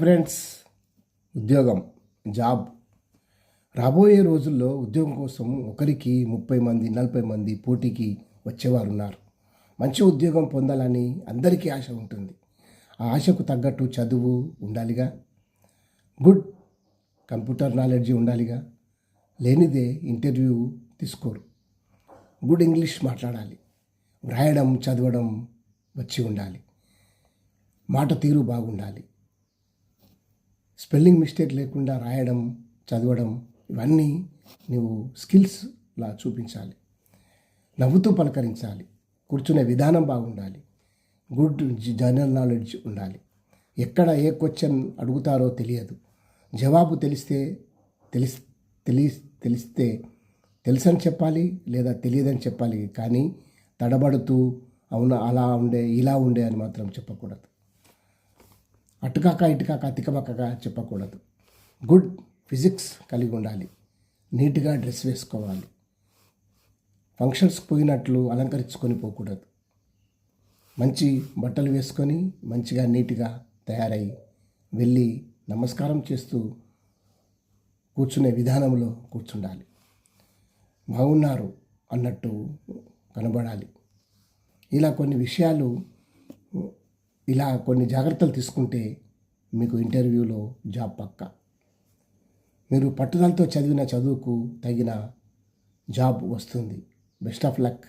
Friends, ఉద్యోగం, job రాబోయే రోజుల్లో ఉద్యోగం కోసం ఒకరికి 30 మంది 40 మంది పోటీకి వచ్చేవారు ఉన్నారు. మంచి ఉద్యోగం పొందాలని అందరికీ ఆశ ఉంటుంది. ఆ ఆశకు తగ్గట్టు చదువు ఉండాలిగా, గుడ్ కంప్యూటర్ నాలెడ్జ్ ఉండాలిగా. లేనిదే ఇంటర్వ్యూ తీసుకోరు. గుడ్ ఇంగ్లీష్ మాట్లాడాలి. వ్రాయడం చదవడం వచ్చి ఉండాలి. మాట తీరు బాగుండాలి. స్పెల్లింగ్ మిస్టేక్ లేకుండా రాయడం చదవడం ఇవన్నీ నువ్వు స్కిల్స్లా చూపించాలి. నవ్వుతూ పలకరించాలి. కూర్చునే విధానం బాగుండాలి. గుడ్ జనరల్ నాలెడ్జ్ ఉండాలి. ఎక్కడ ఏ క్వశ్చన్ అడుగుతారో తెలియదు. జవాబు తెలిస్తే తెలుసని చెప్పాలి, లేదా తెలియదని చెప్పాలి. కానీ తడబడుతూ అవునా అలా ఉండే ఇలా ఉండే అని మాత్రం చెప్పకూడదు. అటుకాక ఇటుకాక తికమకగా చెప్పకూడదు. గుడ్ ఫిజిక్స్ కలిగి ఉండాలి. నీట్గా డ్రెస్ వేసుకోవాలి. ఫంక్షన్స్కి పోయినట్లు అలంకరించుకొని పోకూడదు. మంచి బట్టలు వేసుకొని మంచిగా నీట్గా తయారై వెళ్ళి నమస్కారం చేస్తూ కూర్చునే విధానంలో కూర్చుండాలి. బాగున్నారు అన్నట్టు కనబడాలి. ఇలా కొన్ని జాగ్రత్తలు తీసుకుంటే మీకు ఇంటర్వ్యూలో జాబ్ పక్కా. మీరు పట్టుదలతో చదివిన చదువుకు తగిన జాబ్ వస్తుంది. Best of luck.